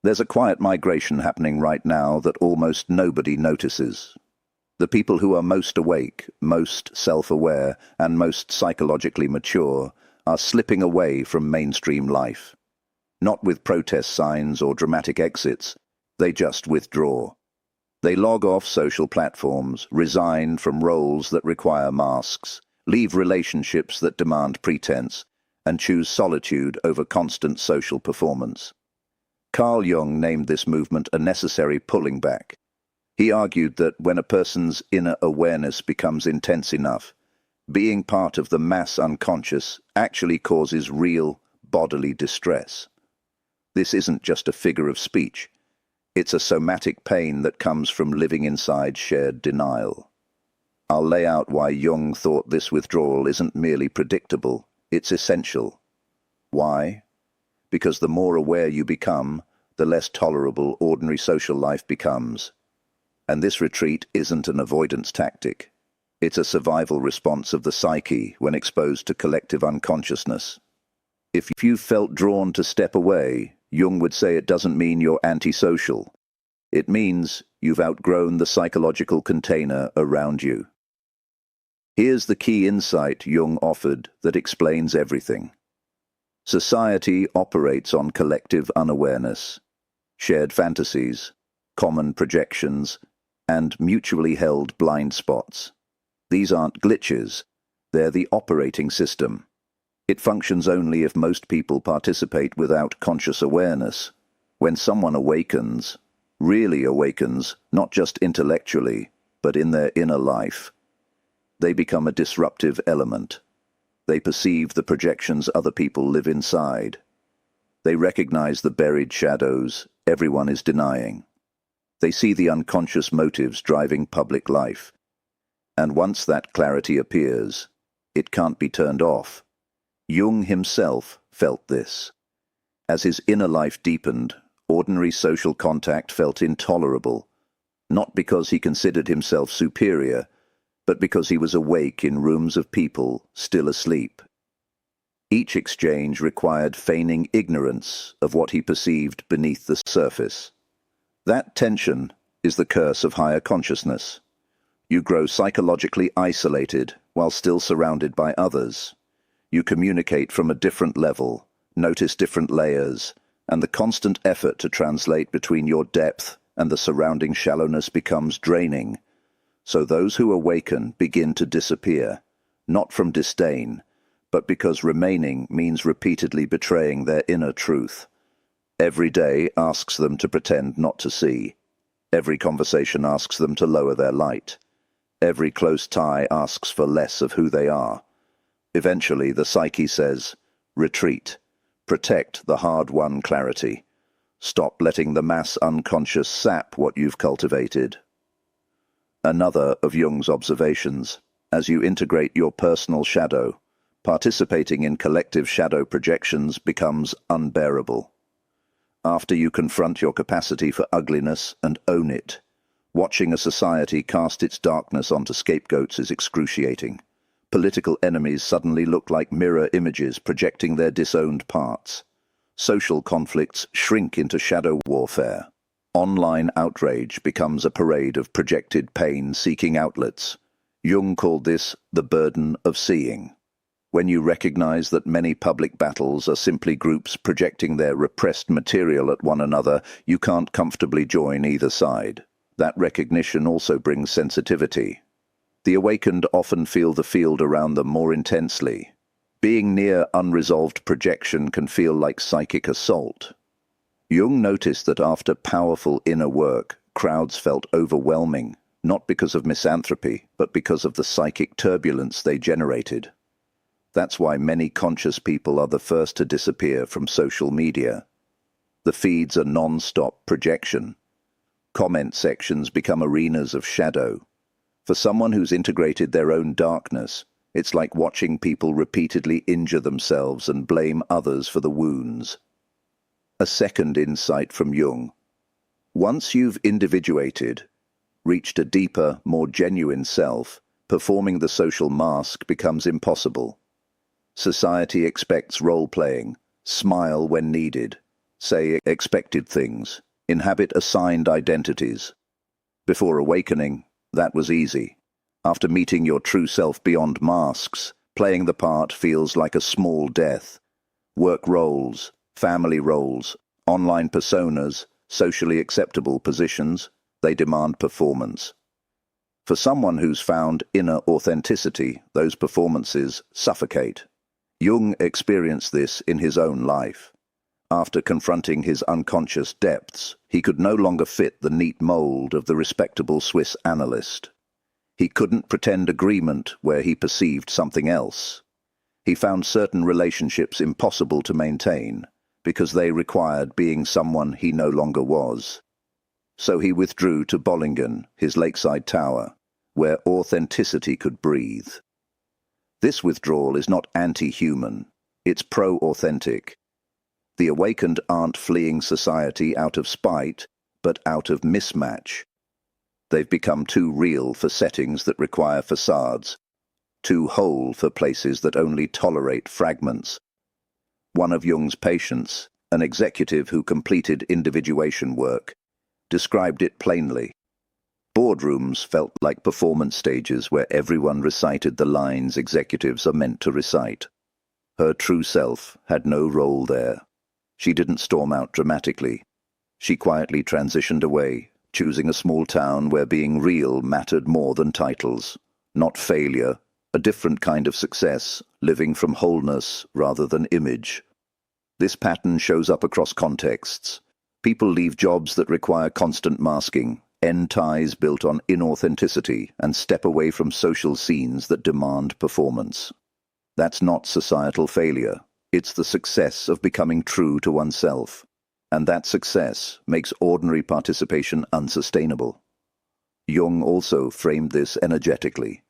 There's a quiet migration happening right now that almost nobody notices. The people who are most awake, most self-aware, and most psychologically mature are slipping away from mainstream life. Not with protest signs or dramatic exits, they just withdraw. They log off social platforms, resign from roles that require masks, leave relationships that demand pretense, and choose solitude over constant social performance. Carl Jung named this movement a necessary pulling back. He argued that when a person's inner awareness becomes intense enough, being part of the mass unconscious actually causes real bodily distress. This isn't just a figure of speech. It's a somatic pain that comes from living inside shared denial. I'll lay out why Jung thought this withdrawal isn't merely predictable, it's essential. Why? Because the more aware you become, the less tolerable ordinary social life becomes. And this retreat isn't an avoidance tactic. It's a survival response of the psyche when exposed to collective unconsciousness. If you felt drawn to step away, Jung would say it doesn't mean you're antisocial. It means you've outgrown the psychological container around you. Here's the key insight Jung offered that explains everything. Society operates on collective unawareness, shared fantasies, common projections, and mutually held blind spots. These aren't glitches, they're the operating system. It functions only if most people participate without conscious awareness. When someone awakens, really awakens, not just intellectually, but in their inner life, they become a disruptive element. They perceive the projections other people live inside. They recognize the buried shadows everyone is denying. They see the unconscious motives driving public life. And once that clarity appears, it can't be turned off. Jung himself felt this. As his inner life deepened, ordinary social contact felt intolerable, not because he considered himself superior, but because he was awake in rooms of people still asleep. Each exchange required feigning ignorance of what he perceived beneath the surface. That tension is the curse of higher consciousness. You grow psychologically isolated while still surrounded by others. You communicate from a different level, notice different layers, and the constant effort to translate between your depth and the surrounding shallowness becomes draining. So those who awaken begin to disappear, not from disdain, but because remaining means repeatedly betraying their inner truth. Every day asks them to pretend not to see. Every conversation asks them to lower their light. Every close tie asks for less of who they are. Eventually, the psyche says, retreat. Protect the hard-won clarity. Stop letting the mass unconscious sap what you've cultivated. Another of Jung's observations, as you integrate your personal shadow, participating in collective shadow projections becomes unbearable. After you confront your capacity for ugliness and own it, watching a society cast its darkness onto scapegoats is excruciating. Political enemies suddenly look like mirror images projecting their disowned parts. Social conflicts shrink into shadow warfare. Online outrage becomes a parade of projected pain seeking outlets. Jung called this the burden of seeing. When you recognize that many public battles are simply groups projecting their repressed material at one another, you can't comfortably join either side. That recognition also brings sensitivity. The awakened often feel the field around them more intensely. Being near unresolved projection can feel like psychic assault. Jung noticed that after powerful inner work, crowds felt overwhelming, not because of misanthropy, but because of the psychic turbulence they generated. That's why many conscious people are the first to disappear from social media. The feeds are non-stop projection. Comment sections become arenas of shadow. For someone who's integrated their own darkness, it's like watching people repeatedly injure themselves and blame others for the wounds. A second insight from Jung. Once you've individuated, reached a deeper, more genuine self, performing the social mask becomes impossible. Society expects role-playing, smile when needed, say expected things, inhabit assigned identities. Before awakening, that was easy. After meeting your true self beyond masks, playing the part feels like a small death. Work roles, family roles, online personas, socially acceptable positions, they demand performance. For someone who's found inner authenticity, those performances suffocate. Jung experienced this in his own life. After confronting his unconscious depths, he could no longer fit the neat mold of the respectable Swiss analyst. He couldn't pretend agreement where he perceived something else. He found certain relationships impossible to maintain because they required being someone he no longer was. So he withdrew to Bollingen, his lakeside tower, where authenticity could breathe. This withdrawal is not anti-human, it's pro-authentic. The awakened aren't fleeing society out of spite, but out of mismatch. They've become too real for settings that require facades, too whole for places that only tolerate fragments. One of Jung's patients, an executive who completed individuation work, described it plainly. Boardrooms felt like performance stages where everyone recited the lines executives are meant to recite. Her true self had no role there. She didn't storm out dramatically. She quietly transitioned away, choosing a small town where being real mattered more than titles. Not failure, a different kind of success, living from wholeness rather than image. This pattern shows up across contexts. People leave jobs that require constant masking, end ties built on inauthenticity, and step away from social scenes that demand performance. That's not societal failure. It's the success of becoming true to oneself. And that success makes ordinary participation unsustainable. Jung also framed this energetically.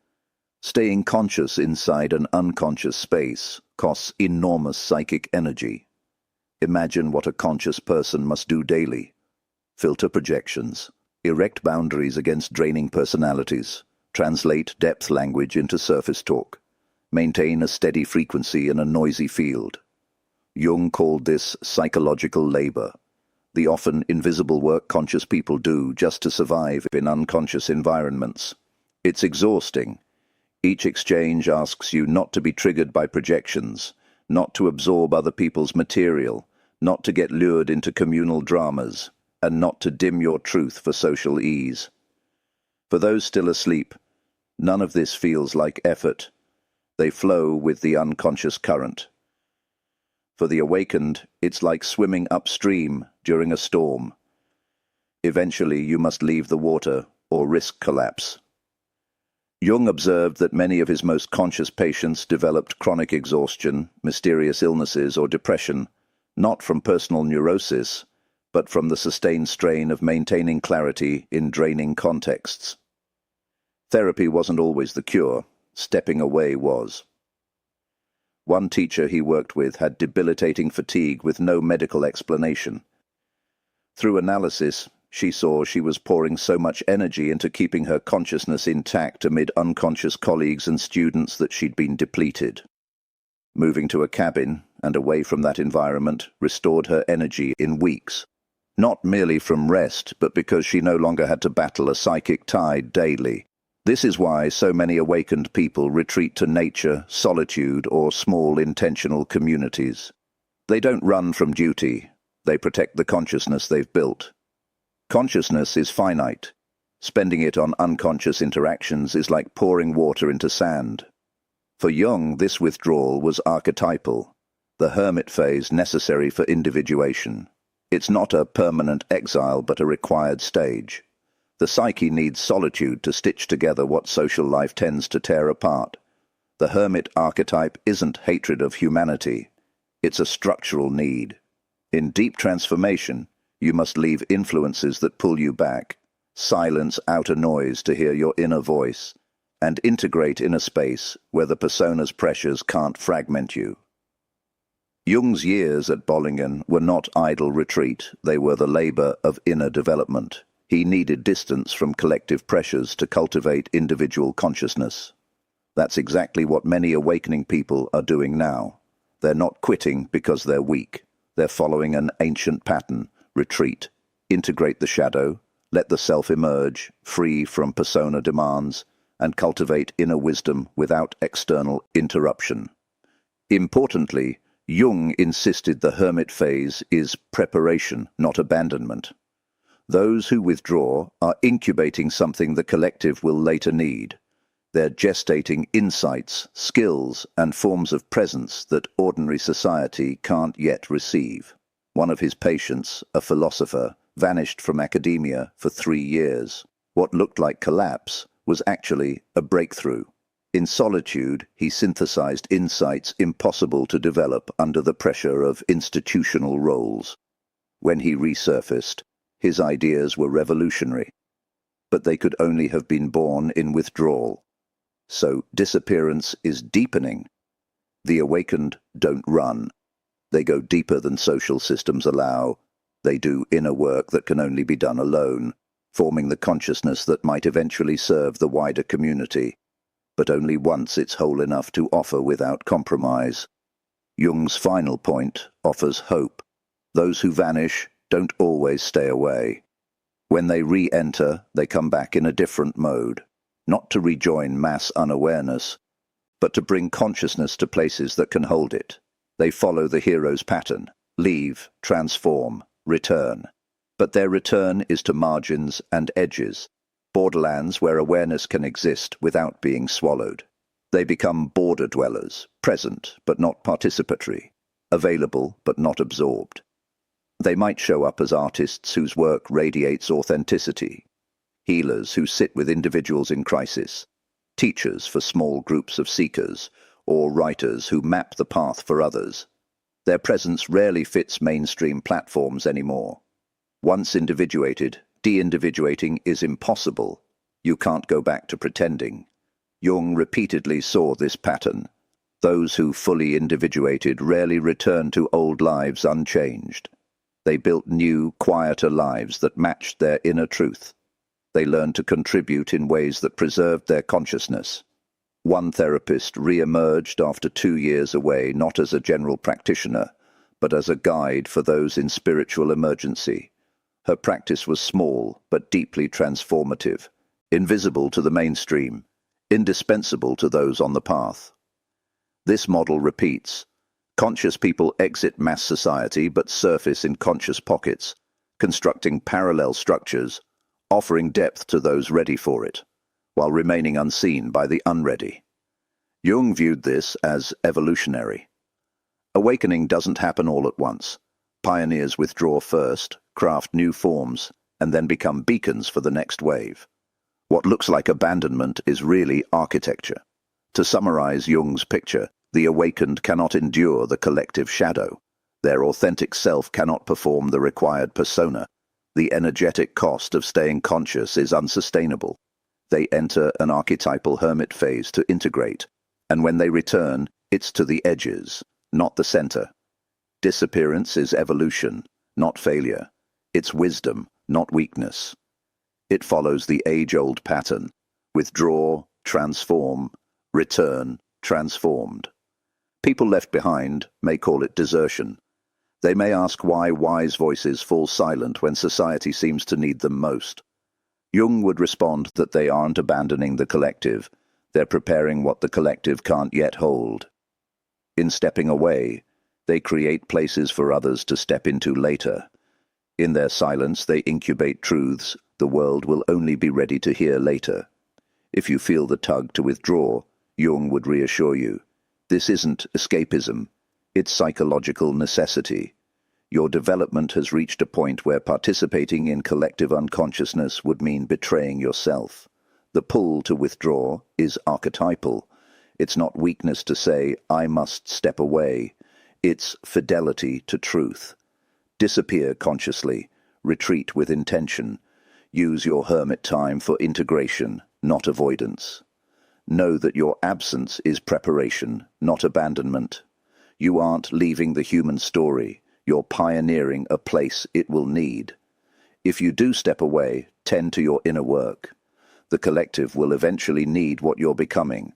Staying conscious inside an unconscious space costs enormous psychic energy. Imagine what a conscious person must do daily. Filter projections, erect boundaries against draining personalities, translate depth language into surface talk, maintain a steady frequency in a noisy field. Jung called this psychological labor, the often invisible work conscious people do just to survive in unconscious environments. It's exhausting. Each exchange asks you not to be triggered by projections, not to absorb other people's material, not to get lured into communal dramas, and not to dim your truth for social ease. For those still asleep, none of this feels like effort. They flow with the unconscious current. For the awakened, it's like swimming upstream during a storm. Eventually you must leave the water or risk collapse. Jung observed that many of his most conscious patients developed chronic exhaustion, mysterious illnesses, or depression, not from personal neurosis, but from the sustained strain of maintaining clarity in draining contexts. Therapy wasn't always the cure. Stepping away was. One teacher he worked with had debilitating fatigue with no medical explanation. Through analysis, she saw she was pouring so much energy into keeping her consciousness intact amid unconscious colleagues and students that she'd been depleted. Moving to a cabin and away from that environment restored her energy in weeks, not merely from rest, but because she no longer had to battle a psychic tide daily. This is why so many awakened people retreat to nature, solitude, or small intentional communities. They don't run from duty. They protect the consciousness they've built. Consciousness is finite. Spending it on unconscious interactions is like pouring water into sand. For Jung, this withdrawal was archetypal, the hermit phase necessary for individuation. It's not a permanent exile, but a required stage. The psyche needs solitude to stitch together what social life tends to tear apart. The hermit archetype isn't hatred of humanity. It's a structural need. In deep transformation, you must leave influences that pull you back, silence outer noise to hear your inner voice, and integrate inner space where the persona's pressures can't fragment you. Jung's years at Bollingen were not idle retreat, they were the labor of inner development. He needed distance from collective pressures to cultivate individual consciousness. That's exactly what many awakening people are doing now. They're not quitting because they're weak. They're following an ancient pattern: retreat, integrate the shadow, let the self emerge, free from persona demands, and cultivate inner wisdom without external interruption. Importantly, Jung insisted the hermit phase is preparation, not abandonment. Those who withdraw are incubating something the collective will later need. They're gestating insights, skills, and forms of presence that ordinary society can't yet receive. One of his patients, a philosopher, vanished from academia for 3 years. What looked like collapse was actually a breakthrough. In solitude, he synthesized insights impossible to develop under the pressure of institutional roles. When he resurfaced, his ideas were revolutionary, but they could only have been born in withdrawal. So disappearance is deepening. The awakened don't run. They go deeper than social systems allow. They do inner work that can only be done alone, forming the consciousness that might eventually serve the wider community, but only once it's whole enough to offer without compromise. Jung's final point offers hope. Those who vanish don't always stay away. When they re-enter, they come back in a different mode, not to rejoin mass unawareness, but to bring consciousness to places that can hold it. They follow the hero's pattern: leave, transform, return. But their return is to margins and edges, borderlands where awareness can exist without being swallowed. They become border dwellers, present but not participatory, available but not absorbed. They might show up as artists whose work radiates authenticity, healers who sit with individuals in crisis, teachers for small groups of seekers, or writers who map the path for others. Their presence rarely fits mainstream platforms anymore. Once individuated, de-individuating is impossible. You can't go back to pretending. Jung repeatedly saw this pattern. Those who fully individuated rarely return to old lives unchanged. They built new, quieter lives that matched their inner truth. They learned to contribute in ways that preserved their consciousness. One therapist re-emerged after 2 years away, not as a general practitioner, but as a guide for those in spiritual emergency. Her practice was small, but deeply transformative, invisible to the mainstream, indispensable to those on the path. This model repeats. Conscious people exit mass society but surface in conscious pockets, constructing parallel structures, offering depth to those ready for it, while remaining unseen by the unready. Jung viewed this as evolutionary. Awakening doesn't happen all at once. Pioneers withdraw first, craft new forms, and then become beacons for the next wave. What looks like abandonment is really architecture. To summarize Jung's picture, the awakened cannot endure the collective shadow. Their authentic self cannot perform the required persona. The energetic cost of staying conscious is unsustainable. They enter an archetypal hermit phase to integrate, and when they return, it's to the edges, not the center. Disappearance is evolution, not failure. It's wisdom, not weakness. It follows the age-old pattern: withdraw, transform, return, transformed. People left behind may call it desertion. They may ask why wise voices fall silent when society seems to need them most. Jung would respond that they aren't abandoning the collective, they're preparing what the collective can't yet hold. In stepping away, they create places for others to step into later. In their silence, they incubate truths the world will only be ready to hear later. If you feel the tug to withdraw, Jung would reassure you, this isn't escapism, it's psychological necessity. Your development has reached a point where participating in collective unconsciousness would mean betraying yourself. The pull to withdraw is archetypal. It's not weakness to say, I must step away. It's fidelity to truth. Disappear consciously, retreat with intention. Use your hermit time for integration, not avoidance. Know that your absence is preparation, not abandonment. You aren't leaving the human story, you're pioneering a place it will need. If you do step away, tend to your inner work. The collective will eventually need what you're becoming,